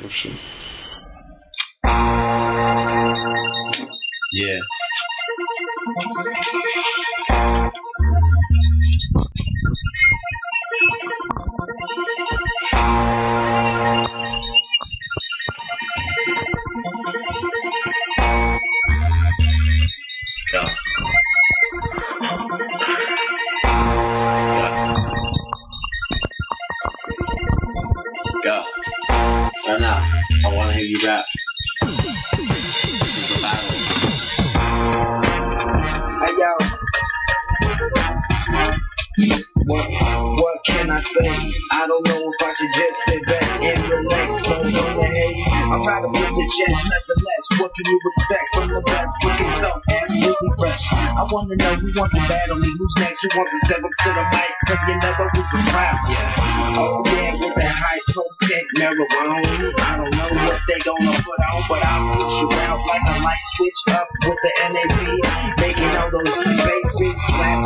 Oh shit. Yeah. Go. Go. Go now. I wanna hear you rap. This is a battle. Hey yo, what can I say? I don't know if I should just sit back and relax, slow on the hay. I'm proud of the chest, nevertheless. What can you expect from the best? Looking so absolutely fresh. I wanna know who wants to battle me, who's next, who wants to step up to the mic, cause you never was surprised, yeah. Oh yeah, with that high potent marijuana. I don't know what they gonna put on, but I'll push you out like a light switch up with the NAV, making all those basic slap,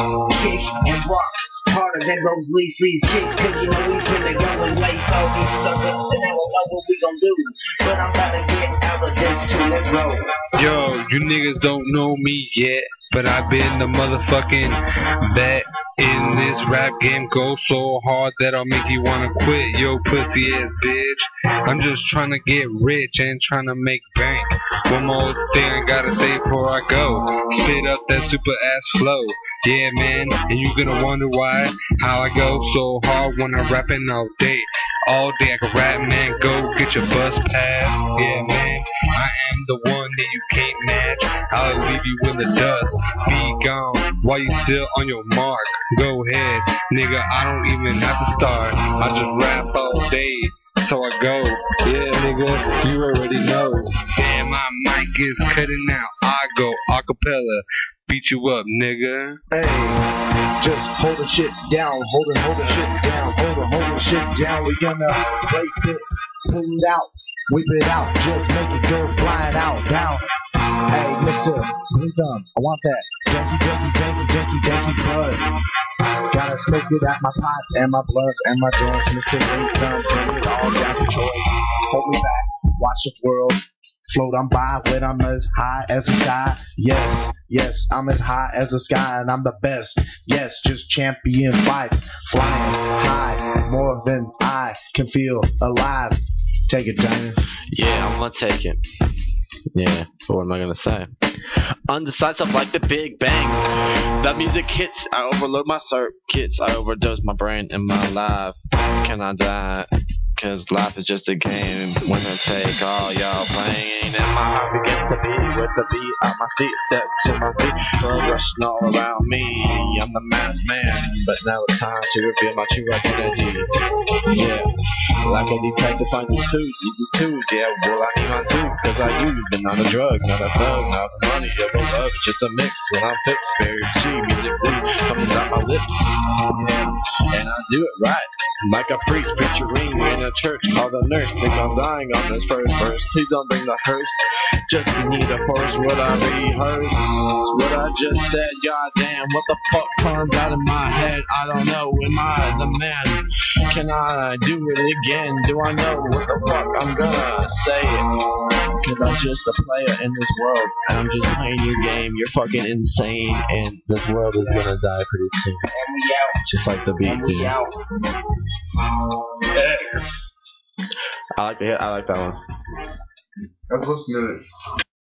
kick, and rock harder than Rose Lee's kicks, cause you know we finna go and lace all these suckers, and they don't know what we gon' do, but I'm about to get out of this too, let's roll. Yo, you niggas don't know me yet, but I've been the motherfucking bet in this rap game. Go so hard that I'll make you wanna quit, yo pussy ass bitch. I'm just trying to get rich and trying to make bank. One more thing I gotta say before I go. Spit up that super ass flow. Yeah man, and you gonna wonder why, how I go so hard when I'm rapping all day. All day I can rap, man, go get your bus pass. Yeah man, I am the one that you can't match. I'll leave you in the dust, be gone while you still on your mark. Go ahead, nigga, I don't even have to start. I just rap all day, so I go. Yeah nigga, you already know. Damn, my mic is cutting out, I go acapella. Beat you up, nigga. Hey, just hold the shit down, hold the shit down, hold the shit down. We gonna break it, pull it out, whip it out, just make it go flying out, down. Hey, Mr. Rhythm, I want that janky blood. Gotta smoke it at my pot and my blunts and my joints, Mr. Rhythm, bring it all down to choice. Hold me back, watch the world float on by when I'm as high as the sky. Yes, I'm as high as the sky and I'm the best. Yes, just champion fights, flying high, more than I can feel alive. Take it, Johnny. Yeah, I'm gonna take it. Yeah, what am I gonna say? Undecisive like the Big Bang. That music hits, I overload my circuits, I overdose my brain in my life. Can I die? Cause life is just a game. Winner take all, y'all playing. And my heart begins to beat with the beat out my seat. Step to my feet, blood rushing all around me. I'm the masked man, but now it's time to reveal my true identity. Yeah, like a detective on these twos, yeah, well I need mine too. Cause I use, but not a drug, not a thug, not the money, or the love, just a mix. When I'm fixed, very G, musically comes out my lips. Yeah, and I do it right, like a priest preaching in a church called a nurse. Think I'm dying on this first verse. Please don't bring the hearse. Just need a force. Would I rehearse what I just said? Goddamn, what the fuck comes out of my head? I don't know. Am I the man? Can I do it again? Do I know what the fuck I'm gonna say? Cause I'm just a player in this world, and I'm just playing your game. You're fucking insane, and this world is gonna die pretty soon. And we out. Just like the beat, And we dude. out. I like that one. Let's listen to it.